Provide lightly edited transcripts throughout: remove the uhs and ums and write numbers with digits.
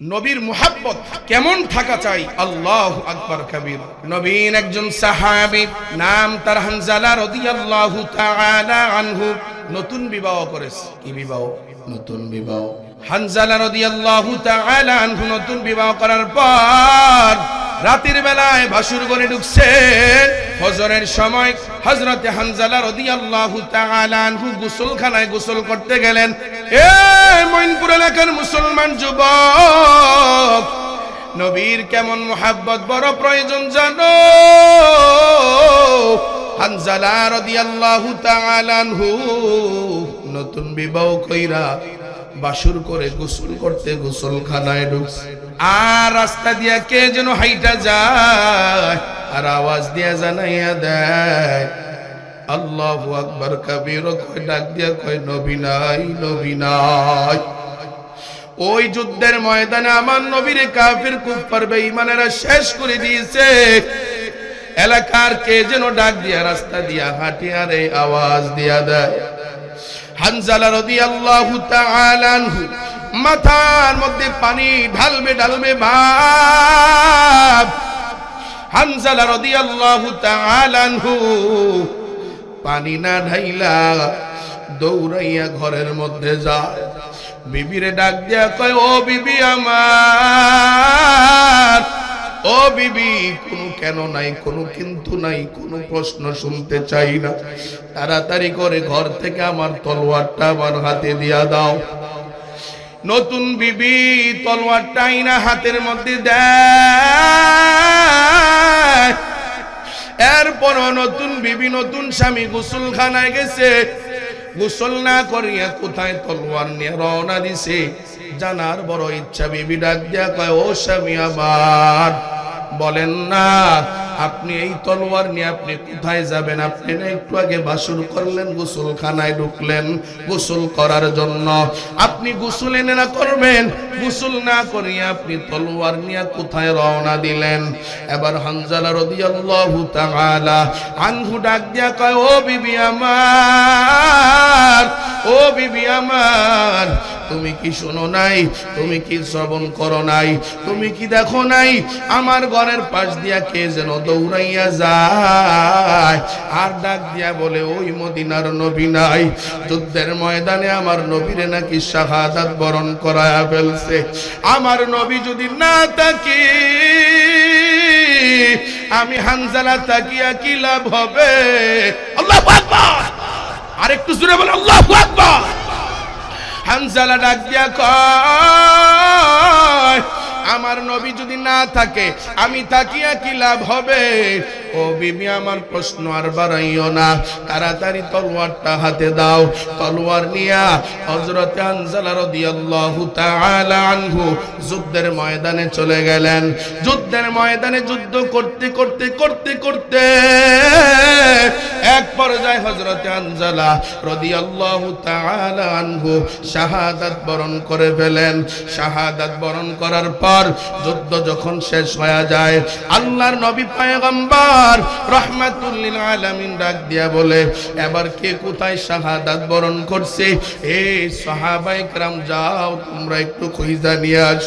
নবীর মুহাব্বত কেমন থাকা চাই। আল্লাহু আকবার কবীর। নবীর একজন সাহাবী নাম তার হানজালা রাদিয়াল্লাহু তাআলা আনহু নতুন বিবাহ করেছে। কি বিবাহ? নতুন বিবাহ। হানজালা রাদিয়াল্লাহু তাআলা আনহু নতুন বিবাহ করার পর রাতের বেলায় ভাসুর ঘরে ঢুকছে। ফজরের সময় হযরতে হানজালা রাদিয়াল্লাহু তাআলা আনহু গোসলখানায় গোসল করতে গেলেন। মঈনপুর এলাকার মুসলমান যুবক, নবীর কেমন মুহাব্বত বড় প্রয়োজন জানো। হানজালা রাদিয়াল্লাহু তাআলা আনহু নতুন বিবাহ কইরা বাসুর করে গোসল করতে গোসলখানায় ঢুকছে। আর রাস্তা দিয়া কে যেন হাইটা যায় আর আওয়াজ দিয়া জানাইয়া দেয় আল্লাহু আকবার কবীর। কয় ডাক দিয়া কয় নবী নাই, নবী নাই। ওই যুদ্ধের ময়দানে আমার নবীরে কাফির কুফার বেঈমানেরা শেষ করে দিয়েছে। এলাকার কে যেন ডাক দিয়া রাস্তা দিয়া হাঁটিয়ারে আওয়াজ দিয়া দেয়। হানজালা রাদিয়াল্লাহু তাআলা আনহু মাথার মধ্যে পানি ঢালবে ঢালবে ভাব। হানজালা রাদিয়াল্লাহু তাআলা আনহু পানি না ঢাইলা দৌড়াইয়া ঘরের মধ্যে যায়। বিবিরে ডাক দিয়া কয় ও বিবি আমার, ও বিবি, কোনো কেন নাই, কোনো কিন্তু নাই, কোনো প্রশ্ন শুনতে চাই না। তাড়াতাড়ি করে ঘর থেকে আমার তলোয়ারটা আমার হাতে দিয়া দাও। নতুন বিবি তলোয়ারটা আইনা হাতের মধ্যে দেয়। এরপর নতুন বিবি নতুন স্বামী গোসলখানায় গেছে। গোসল না করিয়া কোথায় তলোয়ার নিয়ে রওনা দিছে জানার বড় ইচ্ছা। বিবি ডাক দিয়া কয় ও স্বামী আমার, বলেন না আপনি এই তলোয়ার নিয়ে আপনি কোথায় যাবেন? আপনি না একটু আগে বাসুর করলেন, গোসলখানায় ঢুকলেন গোসল করার জন্য। আপনি গোসল এনে না করবেন, গোসল না করিয়া আপনি তলোয়ার নিয়ে কোথায় রওনা দিলেন? এবার হানজালা রাদিয়াল্লাহু তাআলা আনহু ডাক দিয়া কয় ও বিবি আমার, ও বিবি আমার, তুমি কি শোনো নাই? তুমি কি শ্রবণ করো নাই? তুমি কি দেখো নাই? আমার ঘরের পাশ দিয়া কে যেন দৌড়াইয়া যায় আর ডাক দিয়া বলে ওই মদিনার নবী নাই? যুদ্ধের ময়দানে আমার নবীরে নাকি শাহাদাত বরণ করায়া ফেলছে। আমার নবী যদি না থাকি আমি হানজালা তাকিয়া কি লাভ হবে? আল্লাহু আকবার। আরেকটু জোরে বলে আল্লাহু আকবার। হানজালা ডাক দিয়া কয় আমার নবী যদি না থাকে আমি তাকিয়া কি লাভ হবে? ও বিবি আমার প্রশ্ন আর বাড়াইও না, তাড়াতাড়ি তলোয়ারটা হাতে দাও। তলোয়ার নিয়া হযরত হানজালা রাদিয়াল্লাহু তাআলা আনহু যুদ্ধের ময়দানে চলে গেলেন। যুদ্ধের ময়দানে যুদ্ধ করতে করতে করতে করতে এক পর্যায়ে হযরত হানজালা রাদিয়াল্লাহু তাআলা আনহু শাহাদাত বরণ করে ফেলেন। শাহাদাত বরণ করার পর যুদ্ধ যখন শেষ হয়ে যায়, আল্লাহর নবী পয়গম্বর রাহমাতুল লিল আলামিন ডাক দিয়া বলে এবার কে কোথায় শাহাদাত বরণ করছে? এই সাহাবায়ে কেরাম যাও তোমরা একটু খুঁজা নিয়ে আস।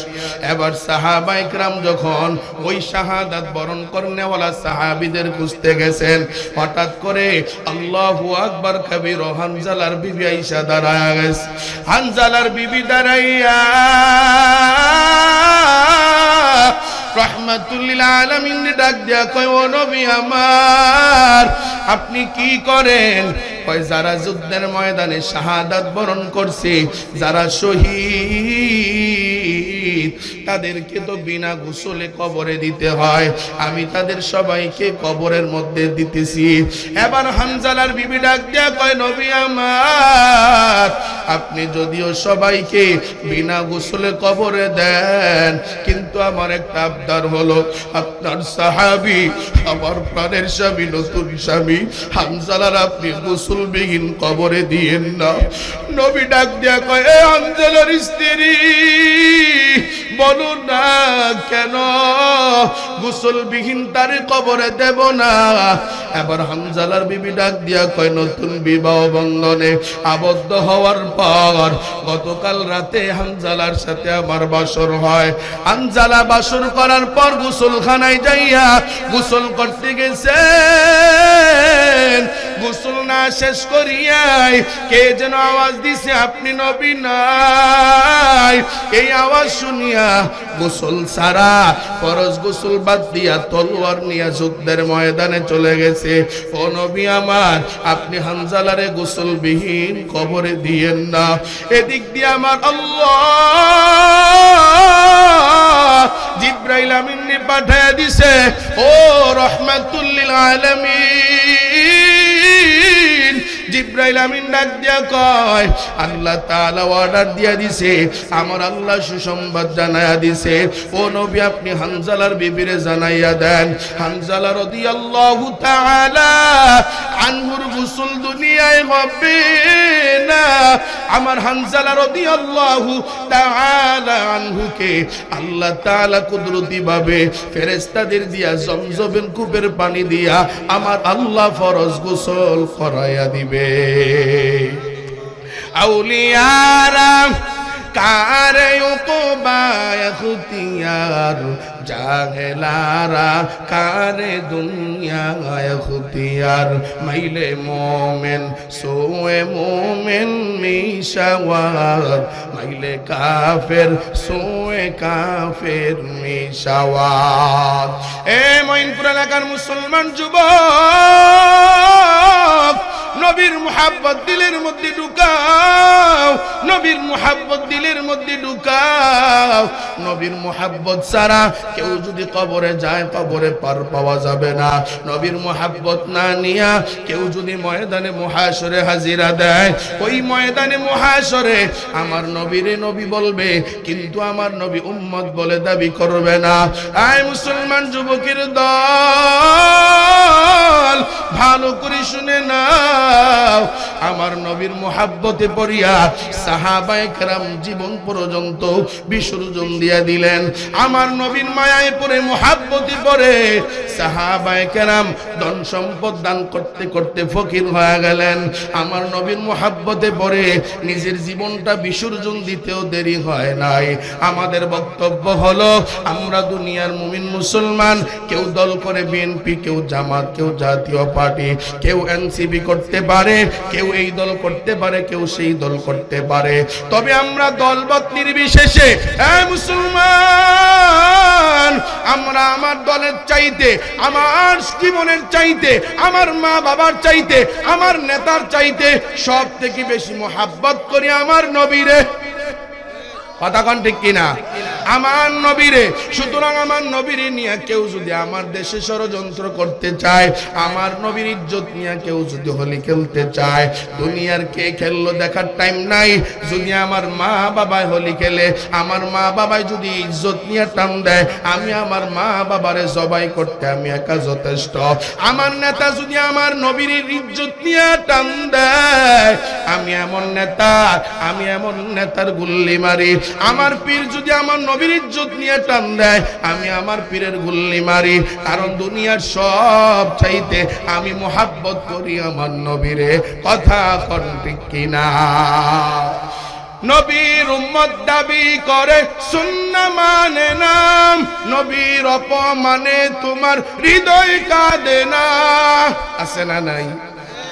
এবার সাহাবায়ে কেরাম যখন ওই শাহাদাত বরণ করনেওয়ালা সাহাবীদের খুঁজতে গেছেন, হঠাৎ করে আল্লাহু আকবার কবীর হানজালার বিবি আয়েশা দাঁড়ায়া গেছে। হানজালার বিবি দাঁড়াইয়া রাহমাতুল লিল আলামিন ডাক দিয়া কয় ও নবী আমার, আপনি কি করেন? কয় যারা যুদ্ধের ময়দানে শাহাদাত বরণ করছে, যারা শহীদ, তাদেরকে তো বিনা গোসলে কবরে দিতে হয়, আমি তাদের সবাইকে কবরের মধ্যে দিতেছি। এবার হানজালার বিবি ডাক দিয়া কয় নবী আমার, আপনি যদিও সবাইকে বিনা গোসলে কবরে দেন, কিন্তু আমার একটা আবদার হলো আপনার সাহাবী, আমার প্রাণের স্বামী, নতুন স্বামী হানজালার আপনি গোসলবিহীন কবরে দিয়েন না। নবী ডাক দিয়া কয় এ হানজালার স্ত্রী, বলুন না কেন গোসলবিহীন তার কবরে দেব না? এবার হানজালার বিবি ডাক দিয়া কয়, নতুন বিবাহ বন্ধনে আবদ্ধ হওয়ার পর গতকাল রাতে হানজালার সাথে আমার বাসর হয়। হানজালা বাসর করার পর গোসলখানায় যাইয়া গোসল করতে গেছে। গোসল না শেষ করিয়াই কে যেন আওয়াজ দিছে, আপনি নবী নাই। এই আওয়াজ শুনিয়া গোসল সারা ফরজ গোসল বাদ দিয়া তলোয়ার নিয়ে যুদ্ধের ময়দানে চলে গেছে। ও নবী আমার, আপনি হানজালারে গোসলবিহীন কবরে দিয়েন না। এদিক দিয়ে আমার আল্লাহ জিবরাইল আমিনকে পাঠায়া দিছে। ও রহমাতুল লিল আলামিন, জিবরাইল আমিন ডাক দিয়া কয়, আল্লাহ তাআলা অর্ডার দিয়া দিছে, আমার আল্লাহ সুসংবাদ জানায়া দিছে, ও নবী আপনি হানজালার বিবিরে জানাইয়া দেন, হানজালা রাদিয়াল্লাহু তাআলা আনহুর গোসল দুনিয়ায় হবে না। আমার হানজালা রাদিয়াল্লাহু তাআলা আনহুকে আল্লাহ তাআলা কুদরতি ভাবে ফেরেশতাদের দিয়া জমজমের কূপের পানি দিয়া আমার আল্লাহ ফরজ গোসল করায়া দিবে। আউলিয়ারা কারে উকুবা ইখতিয়ার, জাহেলারা কারে দুনিয়া ইখতিয়ার। মাইলে মোমেন সোয়ে মোমেন মিশাওয়ার, মাইলে কাফের সোয়ে কাফের মিশাওয়ার। এ মঈনপুর এলাকার মুসলমান যুবক, নবীর মুহাব্বত দিলের মধ্যে ঢুকাও, নবীর মুহাব্বত দিলের মধ্যে ঢুকাও। নবীর মুহাব্বত ছাড়া কেউ যদি কবরে যায় কবরে পার পাওয়া যাবে না। নবীর মুহাব্বত না নিয়া কেউ যদি ময়দানে মুহাশরে হাজিরা দেয়, ওই ময়দানে মুহাশরে আমার নবীরে নবী বলবে, কিন্তু আমার নবী উম্মত বলে দাবি করবে না। আয় মুসলমান যুবকের দল, ভালো করে শুনে নাও, আমার নবীর মুহাব্বতে পড়িয়া সাহাবায়ে কেরাম জীবন পর্যন্ত বিসর্জন দিয়া দিলেন। আমার নবীর মায়ায় পড়ে মুহাব্বতে পড়ে সাহাবায়ে কেরাম ধন সম্পদ দান করতে করতে ফকির হয়ে গেলেন। আমার নবীর মুহাব্বতে পড়ে নিজের জীবনটা বিসর্জন দিতেও দেরি হয় নাই। আমাদের বক্তব্য হলো, আমরা দুনিয়ার মুমিন মুসলমান, কেউ দল করে বিএনপি, কেউ জামাত, কেউ জাতীয় পার্টি, কেউ এনসিপি করতে পারে, কেউ এই দল করতে পারে, কেউ সেই দল করতে পারে। তবে আমরা দলবত নির্বিশেষে মুসলমান, আমরা আমার দলের চাইতে, আমার জীবনের চাইতে, আমার মা বাবার চাইতে, আমার নেতার চাইতে সব থেকে বেশি মুহাব্বত করি আমার নবীরে। কথা কোন ঠিক কিনা? আমার নবীরে। সুতরাং আমার নবীরে নিয়ে কেউ যদি আমার দেশে ষড়যন্ত্র করতে চায়, আমার নবীর ইজ্জত নিয়ে কেউ যদি হোলি খেলতে চায়, দুনিয়ার কে খেললো দেখার টাইম নাই। যদি আমার মা বাবায় হোলি খেলে, আমার মা বাবায় যদি ইজ্জত নিয়ে টান দেয়, আমি আমার মা বাবারে জবাই করতে আমি একা যথেষ্ট। আমার নেতা যদি আমার নবীর ইজ্জত নিয়ে টান দেয়, আমি এমন নেতা, আমি এমন নেতার গুল্লি মারি। আমার পীর যদি আমার নবীর ইজ্জত নিয়ে টান দেয়, আমি আমার পীরের গুল্লি মারি। কারণ দুনিয়ার সব চাইতে আমি মুহাব্বত করি আমার নবীরে। কথা কোন ঠিক কিনা? নবীর উম্মত দাবি করে সুন্নাহ মানে না, নবীর অপমানে তোমার হৃদয় কাঁদে না। আছে না নাই?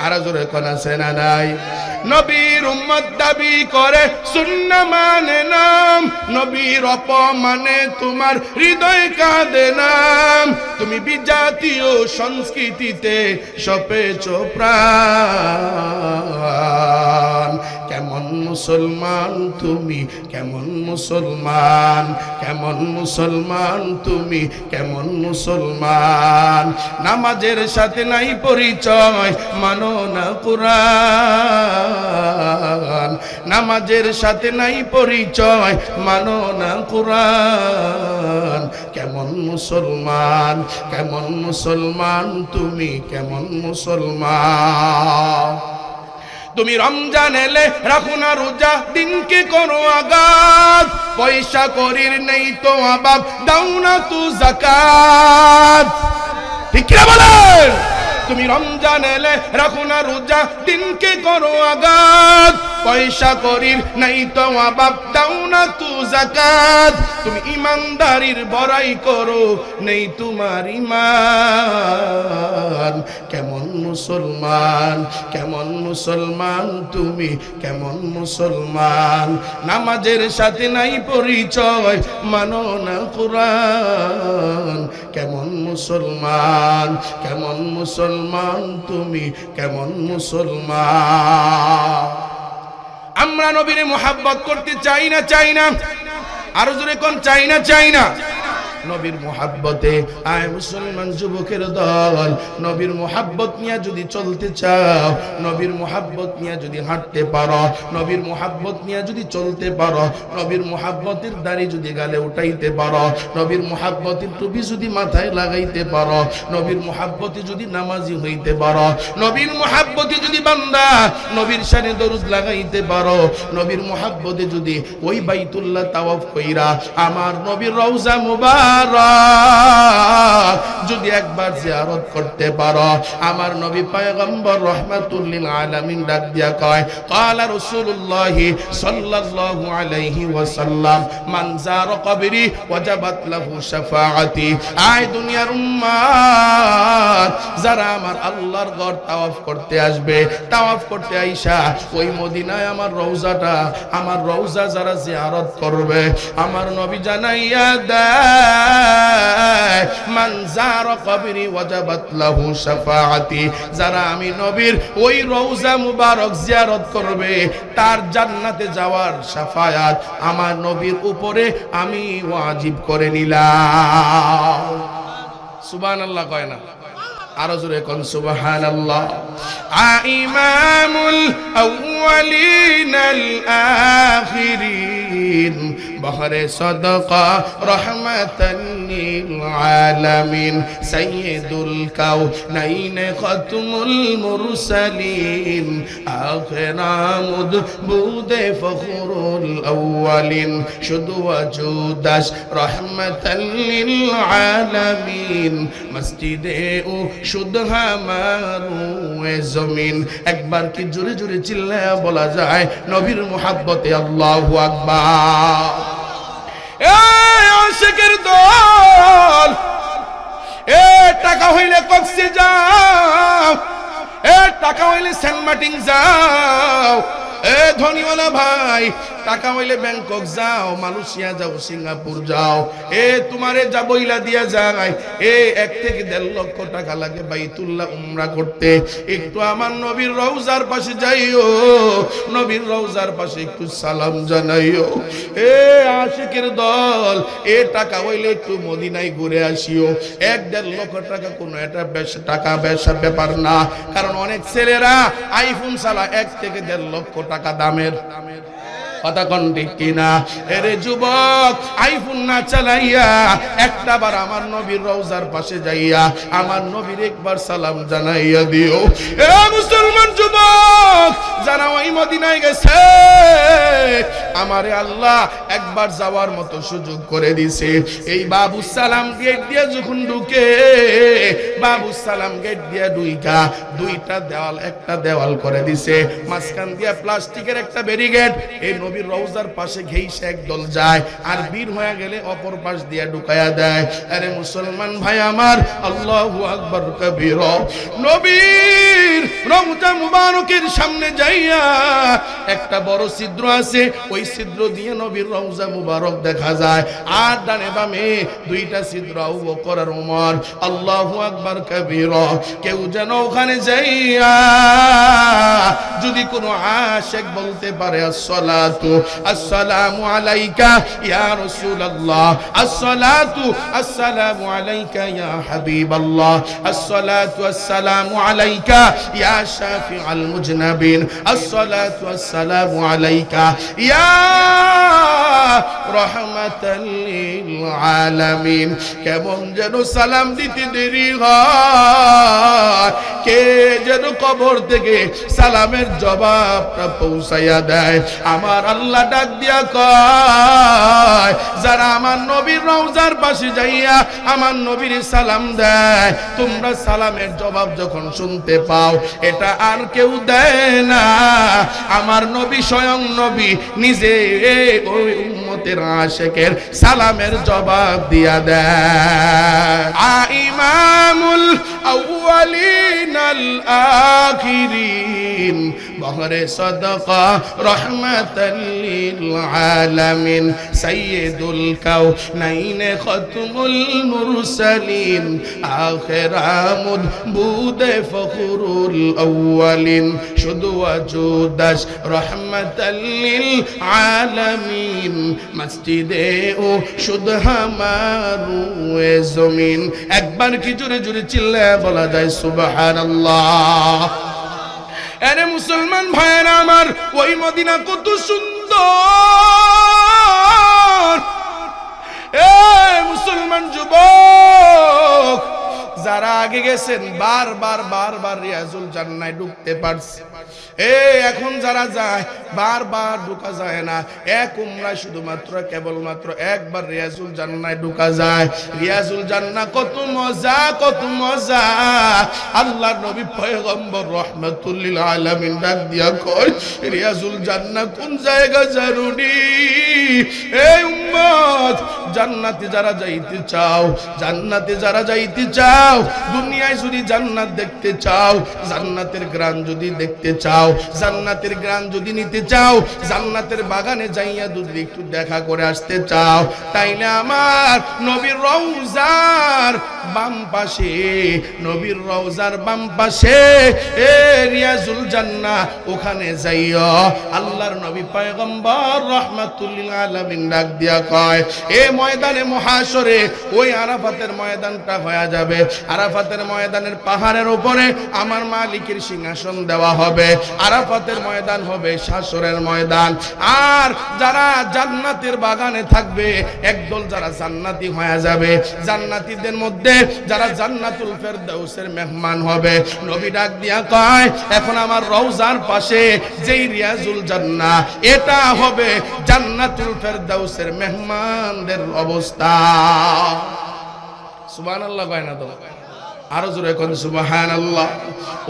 আর জোরে কোন আছে না নাই? নবীর উম্মত দাবি করে সুন্নাহ মানে না, নবীর অপমানে তোমার হৃদয় কাঁদে না। তুমি বিজাতীয় সংস্কৃতিতে সপেছ প্রাণ। কেমন মুসলমান তুমি, কেমন মুসলমান, কেমন মুসলমান তুমি, কেমন মুসলমান। নামাজের সাথে নাই পরিচয়, মানো না কুরআন। নামাজের সাথে নাই পরিচয়, মানো না কুরআন। কেমন মুসলমান, কেমন মুসলমান তুমি, কেমন মুসলমান। তুমি রমজান এলে রাখো না রোজা, দিনকে করো আগাত, পয়সা করির নেই তো অভাব, দাও না তু যাকাত। ঠিক কি বলেন? তুমি রমজান এলে রাখো না রোজা, দিনকে করো আগাত, পয়সা করির নাই তো অভাব, দাও না তু যাকাত। তুমি ইমানদারির বড়াই করো, নেই তোমার ঈমান। কেমন মুসলমান, কেমন মুসলমান তুমি, কেমন মুসলমান? নামাজের সাথে নাই পরিচয়, মানো না কুরআন। কেমন মুসলমান, কেমন মুসলমান তুমি, কেমন মুসলমান? আমরা নবীর মুহাব্বত করতে চাই না, চাই না? আরো জোরে কোন চাই না, চাই না? নবীর মুহাব্বতে আয় মুসলমান যুবকের দল, নবীর মুহাব্বত নিয়ে যদি চলতে চাও, নবীর মুহাব্বত নিয়ে যদি হাঁটতে পারো, নবীর মুহাব্বত নিয়ে যদি চলতে পারো, নবীর মুহাব্বতের দাড়ি যদি গালে উঠাইতে পারো, নবীর মুহাব্বতের টুপি যদি মাথায় লাগাইতে পারো, নবীর মুহাব্বতে যদি নামাজি হইতে পারো, নবীর মুহাব্বতে যদি বান্দা নবীর শানে দরুদ লাগাইতে পারো, নবীর মুহাব্বতে যদি ওই বাইতুল্লাহ তাওয়াফ কইরা আমার নবীর রওজা মুবারক যদি একবার জিয়ারত করতে পারো, আমার নবী পয়গম্বর রাহমাতুল লিল আলামিন ডাক দিয়া কয়, ক্বালা রাসূলুল্লাহ সাল্লাল্লাহু আলাইহি ওয়াসাল্লাম, মান যারা কবরি ওয়াজাবাত লাহু শাফাআতি। আয় দুনিয়ার উম্মত, যারা আমার আল্লাহর ঘর তাওয়াফ করতে আসবে, তাওয়াফ করতে আইসা ওই মদিনায় আমার রওজাটা, আমার রওজা যারা জিয়ারত করবে, আমার নবী জানাইয়া দেয়, মান যারা কবরি ওয়াজাবাত লাহু শাফাআতি। যারা আমি নবীর ওই রওজা মুবারক জিয়ারত করবে, তার জান্নাতে যাওয়ার শাফায়াত আমার নবীর উপরে আমি ওয়াজিব করে নিলাম। সুবহানাল্লাহ কয় না? আরো জোরে কোন সুবহানাল্লাহ। ইমামুল আউয়ালিন আল আখিরিন, বহরে সদকা রহমাতান লিল আলামিন, সাইয়্যিদুল কাউনাইন খাতমুল মুরসালিন, আখিরামুদ বুদে ফখরুল আউয়ালিন, শুধু ওয়াজুদাস রহমাতান লিল আলামিন, মসজিদে ও শুদ্ধ হামারু এ জমিন। একবার কি জোরে জোরে চিল্লায়া বলা যায় নবীর মুহাব্বতে আল্লাহু আকবার। এই আশিকের দল, এ টাকা হইলে কক্সে যাও, এ টাকা হইলে সেন্ট মার্টিন যাও, এ ধনীওয়ালা ভাই টাকা হইলে ব্যাংকক যাও, মালয়েশিয়া যাও, সিঙ্গাপুর যাও, এ তোমারে যা বইলা দিয়া যায়, এ 1 থেকে 1.5 লক্ষ টাকা লাগে বাইতুল্লাহ উমরা করতে। একটু আমার নবীর রওজার পাশে যাইও, নবীর রওজার পাশে একটু সালাম জানাইও। এ আশিকের দল, এ টাকা হইলে একটু মদিনায় ঘুরে আসিও। 1-1.5 লক্ষ টাকা কোনো এটা টাকা বেশা ব্যাপার না, কারণ অনেক ছেলেরা আইফোন চালা 1 থেকে 1.5 লক্ষ টাকা দামের। কথা কোন ঠিক কিনা? এরে যুবক, আইফোন না চালাইয়া একটা বার আমার নবীর রওজার পাশে যাইয়া আমার নবীর একবার সালাম জানাইয়া দিও। এ মুসলমান যুবক, যারা ওই মদিনায় গেছে, আমারে আল্লাহ একবার যাওয়ার মতো সুযোগ করে দিছে। এই বাবু সালাম গেট দিয়ে যখন ঢুকে, বাবু সালাম গেট দিয়ে ঢুইকা 2টা দেওয়াল, একটা দেওয়াল করে দিছে, মাঝখান দিয়া প্লাস্টিকের একটা ব্যারিকেড। এই নবীর রওজার পাশে ঘেইসে একদল যায়, আর বীর হয়ে গেলে অপর পাশ দিয়া ঢুকায়া দেয়। আরে মুসলমান ভাই আমার, আল্লাহু আকবার কবীরা। নবীর রওজা মুবারকের সামনে যাইয়া একটা বড় ছিদ্র আছে, ওই ছিদ্র দিয়ে নবীর রওজা মুবারক দেখা যায়, আর ডানে বামে 2টা ছিদ্র, আবু বকর আর ওমর। আল্লাহু আকবার কবীরা। কেউ যেন ওখানে যাইয়া যদি কোনো আশিক বলতে পারে আসসালাত আসসালামু আলাইকা ইয়া রাসূলুল্লাহ, আসসালাতু আসসালামু আলাইকা ইয়া হাবিবাল্লাহ, আসসালাতু আসসালামু আলাইকা ইয়া শাফিআল মুজনাবিন, আসসালাতু আসসালামু আলাইকা ইয়া রাহমাতাল লিল আলামিন। কেমন যেন সালাম দিতে দেরি হয়, কে যেন কবর থেকে সালামের জবাবটা পৌঁছাইয়া দেয়। আমার আল্লাহ ডাক দিয়া কয়, যারা আমার নবীর রওজার পাশে যাইয়া আমার নবীর সালাম দেয়, তোমরা সালামের জবাব যখন শুনতে পাও, এটা আর কেউ দেয় না, আমার নবী স্বয়ং নবী নিজে ওই উম্মতের আশিকের সালামের জবাব দিয়া দেয়। ইমামুল আউয়ালিন আল আখিরিন, বহরে সদকা রহমাতাল লিল আলামিন, সাইয়্যিদুল কাউনাইন খাতমুল মুরসালিন, আখিরামুদ বুদে ফখরুল আউয়ালিন, শুধু ওয়াজুদাস রহমাতাল লিল আলামিন, মসজিদে ও শুধ হামারু এ জমিন। একবার কি জোরে জোরে চিল্লায় বলা যায় সুবহানাল্লাহ। আরে মুসলমান ভাইয়েরা আমার, ওই মদিনা কত সুন্দর। এ মুসলমান যুবক, যারা আগে গেছেন বারবার বারবার রিয়াজুল জান্নায় ঢুকতে পারছে। এখন যারা যায় বারবার ঢোকা যায় না। এক উমরায় শুধুমাত্র কেবলমাত্র একবার রিয়াজুল জান্নায় ঢোকা যায়। রিয়াজুল জান্নাহ কত মজা, কত মজা। আল্লাহর নবী পয়গম্বর রাহমাতুল লিল আলামিন ডাক দিয়া কয়, রিয়াজুল জান্নাহ কোন জায়গা জানুনি? এই উম্মত, জান্নাতে যারা যাইতে চাও, জান্নাতে যারা যাইতে চাও, দুনিয়ায় যদি জান্নাত দেখতে চাও, জান্নাতের গ্রান যদি দেখতে চাও, জান্নাতের গ্রান যদি নিতে চাও, জান্নাতের বাগানে যাইয়া যদি একটু দেখা করে আসতে চাও, তাইলে আমার নবীর রওজার বাম পাশে, নবীর রওজার বাম পাশে রিয়াজুল জান্নাহ, ওখানে যাইও। আল্লাহর নবী পয়গম্বর রাহমাতুল লিল আলামিন ডাক দিয়া কয়, এ ময়দানে মহাশরে, ওই আরাফাতের ময়দানটা হয়ে যাবে। আরাফাতের ময়দানের পাহাড়ের উপরে আমার মালিকের সিংহাসন দেওয়া হবে। আরাফাতের ময়দান হবে শাসরের ময়দান। আর যারা জান্নাতের বাগানে থাকবে, একদল যারা জান্নাতি হয়ে যাবে, জান্নাতীদের মধ্যে যারা জান্নাতুল ফেরদাউসের মেহমান হবে। নবী ডাক দিয়া কয়, এখন আমার রওজার পাশে যেই রিয়াজুল জান্নাহ, এটা হবে জান্নাতুল ফেরদাউসের মেহমানদের অবস্থা। সুবহানাল্লাহ কয় না তো? আরো জোরে কোন সুবহানাল্লাহ।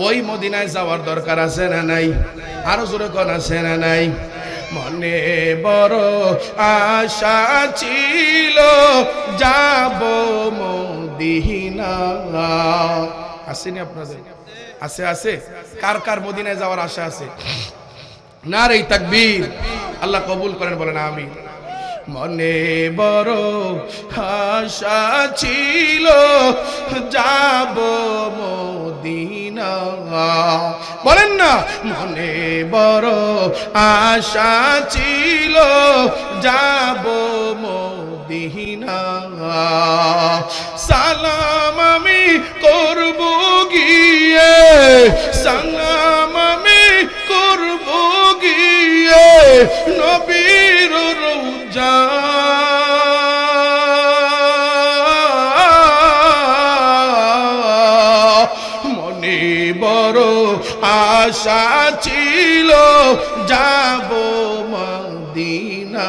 ওই মদিনায় যাওয়ার দরকার আছে না নাই? আরো জোরে কোন আছে না নাই? মনে বড় আশা ছিল যাব মদিনা। আসেনি আপনাদের? আছে আছে? কার কার মদিনায় যাওয়ার আশা আছে? নারে তাকবীর। আল্লাহ কবুল করেন, বলেন আমিন। মনে বড় আশা ছিল যাব মদিনা, বলেন না? মনে বড় আশা ছিল যাব মদিনা, সালাম আমি করব গিয়ে, সালাম আমি করব গিয়ে নবীর রওজা, মনে বড় আশা ছিল যাব মদিনা,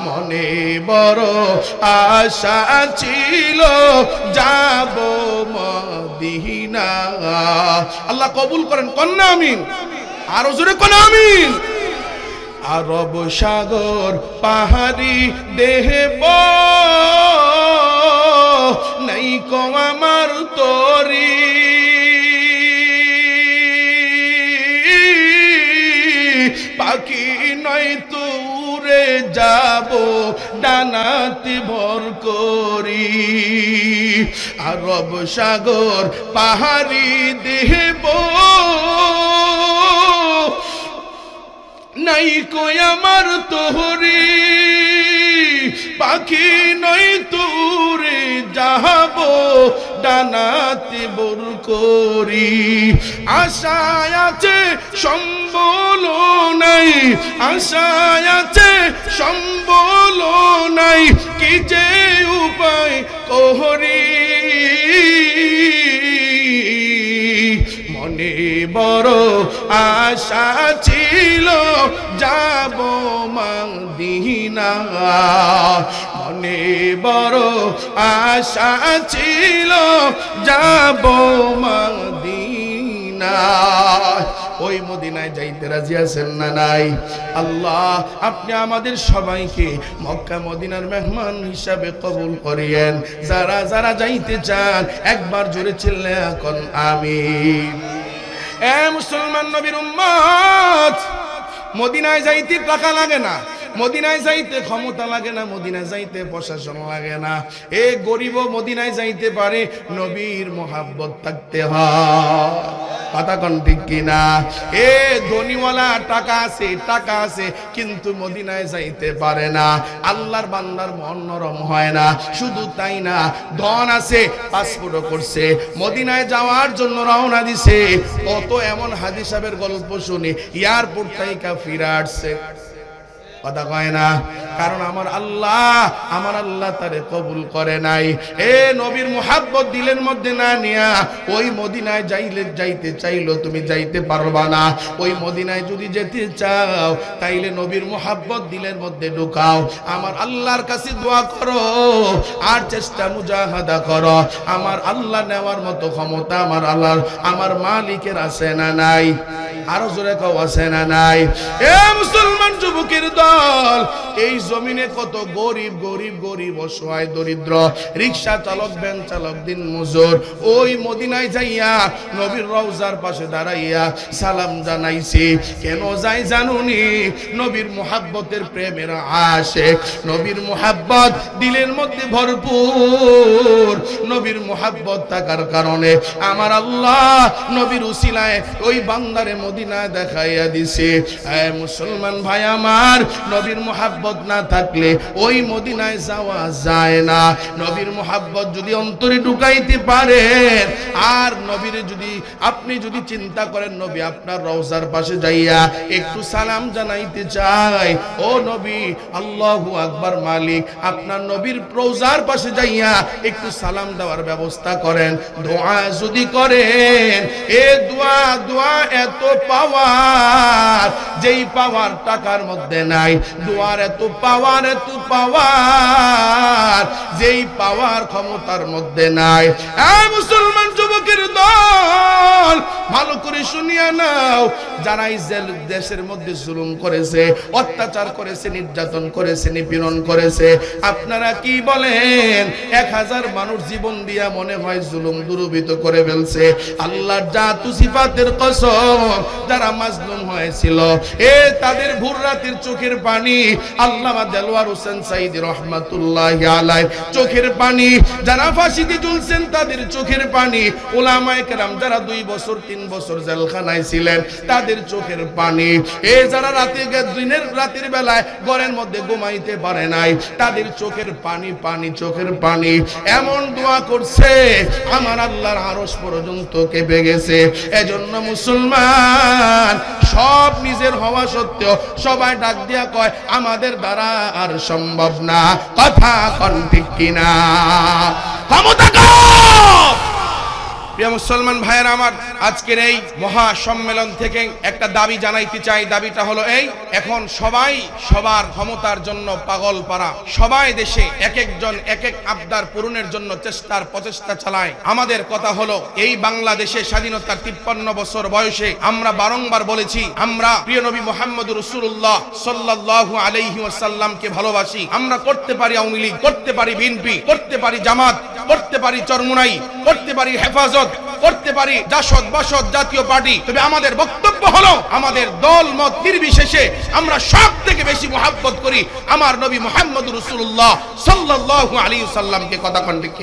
মনে বড় আশা ছিল যাব মদিনা। আল্লাহ কবুল করেন, কন্যা আমিন। আরো জোরে কোন আমিন। আরব সাগর পাহাড়ি দেহব নাই কো আমার তরি, পাখি নয় তো উড়ে যাব ডানাতে ভর করি। আরব সাগর পাহাড়ি দেহব নাই কই আমার তোহরি পাখি নই তুরে যাব ডানাতে বোর করি আশায় আছে সম্বল নাই আশায় আছে সম্বল নাই কি যে উপায় কোহরি মনে বড় আশা ছিল যাব মদিনা মনে বড় আশা ছিল যাব মদিনা ওই মদিনায় যাইতে রাজি আছেন না নাই আল্লাহ আপনি আমাদের সবাইকে মক্কা মদিনার মেহমান হিসাবে কবুল করিয়েন যারা যারা যাইতে চান একবার জোরে চিল্লে এখন আমিন এ মুসলমান নবীর উম্মত মদিনায় যাইতে টাকা লাগে না মদিনায় যাইতে ক্ষমতা লাগে না মদিনায় যাইতে প্রশাসন লাগে না এ গরিব মদিনায় যাইতে পারে নবীর মোহাব্বত থাকতে হয় কথা কোন ঠিক কিনা এ ধনীওয়ালা টাকা আছে কিন্তু মদিনায় যাইতে পারে না আল্লাহর বান্দার মন নরম হয় না শুধু তাই না ধন আছে পাসপোর্টও করছে মদিনায় যাওয়ার জন্য রওনা দিছে কত এমন হাজী সাহেবের গল্প শুনি এয়ারপোর্ট থেকে ফিরে আসছে কথা কয় না কারণ আমার আল্লাহ তারে কবুল করে নাই এ নবীর মুহাব্বত দিলের মধ্যে না নিয়া ওই মদিনায় যাইতে চাইলো তুমি যাইতে পারবা না ওই মদিনায় যদি যেতে চাও তাইলে নবীর মুহাব্বত দিলের মধ্যে ঢুকাও আমার আল্লাহর কাছে দোয়া করো আর চেষ্টা মুজাহাদা করো আমার আল্লাহ নেওয়ার মতো ক্ষমতা আমার মালিকের আছে না নাই আরো জোরে কও আছে না নাই এ মুসলমান যুবকের দল এই জমিনে কত গরিব অসহায় দরিদ্র রিকশা চালক ভ্যান চালক দিন মজুর ওই মদিনায় যাইয়া নবীর রওজার পাশে দাঁড়াইয়া সালাম জানাইছি কেন যাই জানুনি নবীর মুহাব্বতের প্রেমের আশিক নবীর মুহাব্বত দিলের মধ্যে ভরপুর নবীর মুহাব্বত থাকার কারণে আমার আল্লাহ নবীর উসিলায় ওই বান্দারে মদিনায় দেখাইয়া দিছে এ মুসলমান ভাই আমার নবীর মুহাব্বত না থাকলে ওই মদিনায় যাওয়া যায় না নবীর মুহাব্বত যদি অন্তরে ঢুকাইতে পারেন আর নবীর আপনি যদি চিন্তা করেন নবী আপনার রওজার পাশে যাইয়া একটু সালাম জানাইতে চাই ও নবী আল্লাহু আকবার মালিক আপনার নবীর রওজার পাশে যাইয়া একটু সালাম দেওয়ার ব্যবস্থা করেন দোয়া যদি করেন এ দোয়া এত পাওয়ার যেই পাওয়ার টাকার মধ্যে নাই দোয়ার এত পাওয়ার যেই পাওয়ার ক্ষমতার মধ্যে নাই এই মুসলমান যুবকের দল ভালো করে শুনিয়া নাও যারা ইসরায়েল দেশের মধ্যে জুলুম করেছে অত্যাচার করেছে নির্যাতন করেছে নিপীড়ন করেছে আপনারা কি বলেন 1000 মানুষ জীবন দিয়া মনে হয় জুলুম দুর্বৃত্ত করে ফেলছে আল্লাহর জাত সিফাতের কসম যারা মাজলুম হয়েছিল এ তাদের ভোর রাতের চোখের পানি আল্লামা দেলওয়ার হোসেন সাইদি রহমাতুল্লাহি আলাইহি চোখের পানি যারা ফাঁসিতে ঝুলছেন তাদের চোখের পানি উলামায়ে কেরাম যারা 2 বছর 3 বছর জেলখানায় ছিলেন তাদের চোখের পানি এ যারা রাতের বেলায় ঘরের মধ্যে ঘুমাইতে পারে নাই তাদের চোখের চোখের পানি এমন দোয়া করছে আমার আল্লাহর আরশ পর্যন্ত কেঁপে গেছে এজন্য মুসলমান সব নিজের হওয়া সত্ত্বেও সবাই ডাক দিয়া কয় আমাদের দ্বারা আর সম্ভব না কথা কোন ঠিক কিনা ক্ষমতা প্রিয় মুসলমান ভাইয়েরা আমার আজকের এই মহা সম্মেলন থেকে একটা দাবি জানাইতে চাই দাবিটা হলো এই এখন সবাই সবার ক্ষমতার জন্য পাগল পারা সবাই দেশে এক একজন এক এক আবদার পূরণের জন্য প্রচেষ্টা চালায় আমাদের কথা হলো এই বাংলাদেশে স্বাধীনতার 53 বছর বয়সে আমরা বারংবার বলেছি আমরা প্রিয় নবী মুহাম্মদুর রাসূলুল্লাহ সাল্লাল্লাহু আলাইহি ওয়াসাল্লামকে ভালোবাসি আমরা করতে পারি আওয়ামী লীগ করতে পারি বিএনপি করতে পারি জামাত করতে পারি চরমুনাই করতে পারি হেফাজত করতে পারি জাসদ বাসদ জাতীয় পার্টি তবে আমাদের বক্তব্য হলো আমাদের দল মত নির্বিশেষে আমরা সব থেকে বেশি মুহাব্বত করি আমার নবী মুহাম্মদুর রাসূলুল্লাহ সাল্লাল্লাহু আলাইহি ওয়াসাল্লামকে কথা কোন ঠিক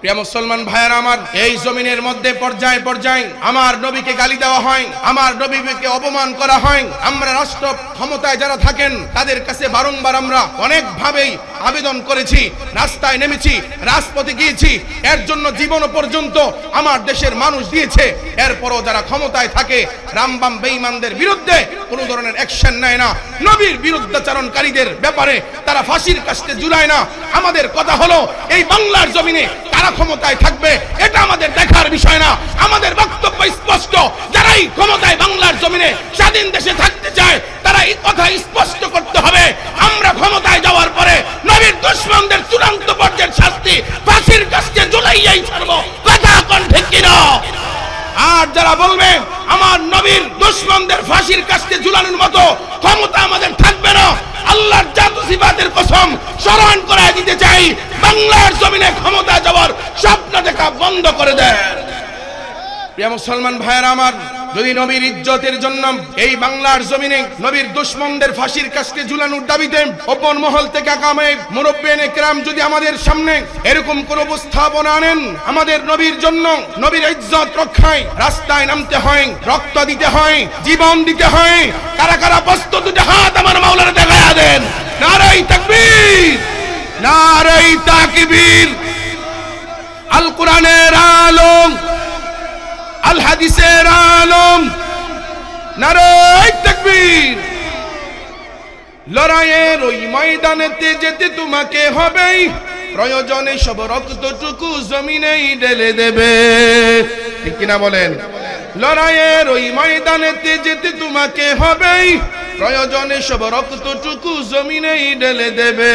প্রিয় মুসলমান ভাইয়েরা আমার, এই জমিনের মধ্যে পর্যায়ে পর্যায়ে আমার নবীকে গালি দেওয়া হয়, আমার নবীকে অপমান করা হয়। আমরা রাষ্ট্র ক্ষমতায় যারা থাকেন তাদের কাছে বারংবার আমরা অনেকভাবেই আবেদন করেছি, রাস্তায় নেমেছি, রাজপথে গিয়েছি, এর জন্য জীবন পর্যন্ত আমার দেশের মানুষ দিয়েছে। এরপরও যারা ক্ষমতায় থাকে রামবাম বেঈমানদের বিরুদ্ধে কোনো ধরনের অ্যাকশন নেয় না, নবীর বিরুদ্ধাচরণকারীদের ব্যাপারে তারা ফাঁসির কাস্টে ঝুলায় না। আমাদের কথা হলো এই বাংলার জমিনে কারা ক্ষমতায় থাকবে এটা আমাদের দেখার বিষয় না। আমাদের বক্তব্য স্পষ্ট, যারাই ক্ষমতায় বাংলার জমিনে স্বাধীন দেশে থাকতে চায় তারা এই কথা স্পষ্ট করতে হবে, আমরা ক্ষমতায় যাওয়ার পরে নবীর দুশমনদের চূড়ান্ত পর্যায়ের শাস্তি ফাঁসির কাস্টে ঝুলাইয়াই ছাড়ব। কথা কোন ঠিক কিনা? আর যারা বলবে আমার নবীর দুশমনদের ফাঁসির কাস্টে ঝুলানোর মতো ক্ষমতা আমাদের থাকবে না, আল্লাহর জাতু সিফাতের কসম স্মরণ করায় দিতে চাই, বাংলার জমিনে ক্ষমতা যাওয়ার স্বপ্ন দেখা বন্ধ করে দেয়। প্রিয় মুসলমান ভাইয়েরা আমার, যদি নবীর ইজ্জতের জন্য এই বাংলার জমিনে নবীর দুশমনদের ফাঁসির কাস্টে ঝুলানোর দাবিতে ওপর মহল থেকে আগামী মুরব্বিয়ানে কেরাম যদি আমাদের সামনে এরকম কোন উপস্থাপনা আনেন, আমাদের নবীর জন্য নবীর ইজ্জত রক্ষায় রাস্তায় নামতে হয়, রক্ত দিতে হয়, জীবন দিতে হয়, কারা কারা প্রস্তুত? দুটো হাত আমার মাওলানা দেখায়া দেন। নারায়ে তাকবীর, নারায়ে তাকবীর। আল কোরআনের আলম, আল হাদিসের আলম, নারায়ে তাকবীর। লড়াইয়ের ওই ময়দানেতে যেতে তোমাকে হবেই, প্রয়োজনে সব রক্তটুকু জমিনেই ঢেলে দেবে। ঠিক কিনা বলেন? লড়াইয়ের ওই ময়দানেতে যেতে তোমাকে হবেই, প্রয়োজনে সব রক্তটুকু জমিনেই ঢেলে দেবে।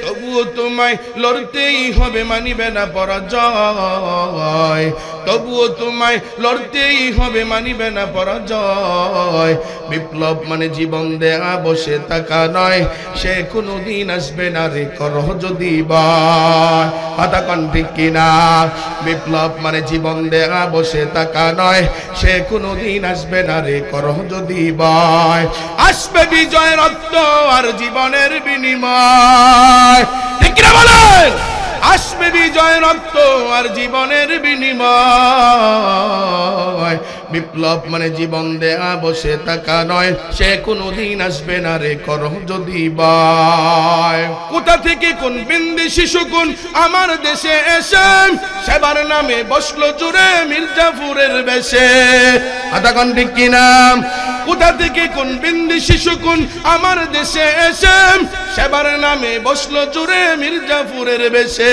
তবুও তোমায় লড়তেই হবে, মানিবে না পরাজয়। তবুও তোমায় লড়তেই হবে, মানিবে না পরাজয়। বিপ্লব মানে জীবন দেয়া বসে থাকা নয়, সে কোনোদিন আসবে না রে করহ যদি ভয়। কথা কোন ঠিক কিনা? বিপ্লব মানে জীবন দেয়া বসে থাকা নয়, সে কোনোদিন আসবে না রে করহ যদি ভয়। আসবে বিজয় রক্ত আর জীবনের বিনিময়। ঠিক কিনা বলেন? আসবে বিজয় রক্ত আর জীবনের বিনিময়। বিপ্লব মানে জীবন দেয়া বসে থাকা নয়, সে কোনোদিন আসবে না রে করহ যদি ভয়। কোথা থেকে কোন বিন্দেশি শকুন আমার দেশে এসে সেবার নামে বসলো জুড়ে মির্জাফরের বেশে। কথা কোন ঠিক কিনা? কোথা থেকে কোন বিন্দেশি শকুন আমার দেশে এসে সেবার নামে বসলো জুড়ে মির্জাফরের বেশে।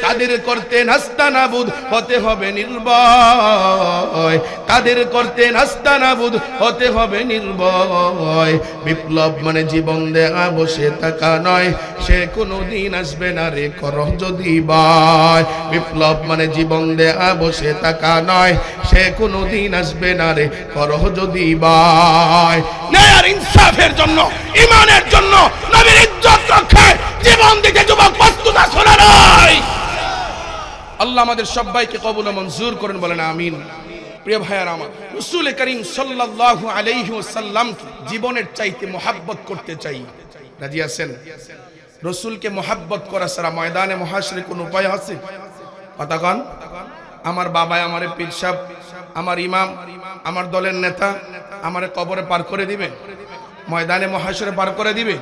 তাদের করতে নাস্তানাবুদ হতে হবে নির্ভয়, তাদের করতে নাস্তানাবুদ হতে হবে নির্ভয়। বিপ্লব মানে জীবন দেয়া বসে থাকা নয়, সে কোনোদিন আসবে না রে করহ যদি ভয়। বিপ্লব মানে জীবন দেয়া বসে থাকা নয়, সে কোনোদিন আসবে না রে করহ যদি ভয়। ন্যায় আর ইনসাফের জন্য, ঈমানের জন্য, নবীর ইজ্জত রক্ষায় জীবন দিতে যুবক প্রস্তুত আছো না নাই? আল্লাহ আমাদের সবাইকে কবুল ও মঞ্জুর করেন, বলেন আমিন। প্রিয় ভাইয়ারা আমার, রাসূল করিম সাল্লাল্লাহু আলাইহি ওয়াসাল্লাম জীবনের চাইতে মুহাব্বত করতে চাই। রাজি আছেন? রাসূলকে মুহাব্বত করা ছাড়া ময়দানে মুহাশরে কোন উপায় আছে? কথা কন। আমার বাবা, আমারে পীর সাহেব, আমার ইমাম, আমার দলের নেতা আমারে কবরে পার করে দিবে, ময়দানে মুহাশরে পার করে দিবে?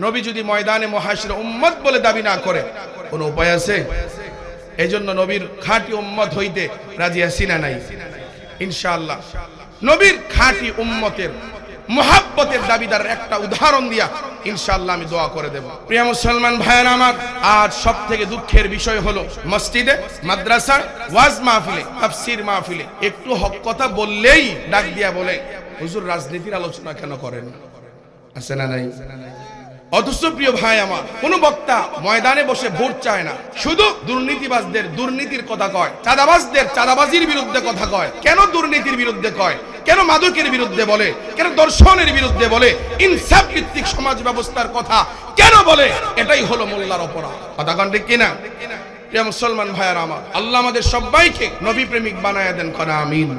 নবী যদি ময়দানে মুহাশরে উম্মত বলে দাবি না করে, কোন উপায় আছে? এই জন্য নবীর খাঁটি উম্মত হইতে রাজি আছি না নাই? ইনশাআল্লাহ নবীর খাঁটি উম্মতের মুহাব্বতের দাবিদার একটা উদাহরণ দিয়া ইনশাআল্লাহ আমি দোয়া করে দেব। প্রিয় মুসলমান ভাইয়েরা আমার, আজ সব থেকে দুঃখের বিষয় হলো মসজিদে, মাদ্রাসায়, ওয়াজ মাহফিলে, তাফসীর মাহফিলে একটু হক কথা বললেই ডাক দিয়া বলে হুজুর রাজনীতির আলোচনা কেন করেন? আছে না নাই? অথচ প্রিয় ভাই আমার, কোন বক্তা ময়দানে বসে ভোট চায় না, শুধু দুর্নীতিবাজদের দুর্নীতির কথা কয়, চাঁদাবাজদের চাঁদাবাজির বিরুদ্ধে কথা কয়। কেন দুর্নীতির বিরুদ্ধে কয়? কেন মাদকের বিরুদ্ধে বলে? কেন দর্শনের বিরুদ্ধে বলে? ইনসাফ ভিত্তিক সমাজ ব্যবস্থার কথা কেন বলে? এটাই হলো মোল্লার অপরাধ। কথা কন ঠিক কিনা? প্রিয় মুসলমান ভাইয়ারা আমার, আল্লাহ আমাদের সবাইকে নবী প্রেমিক বানায়া দেন, করা আমিন।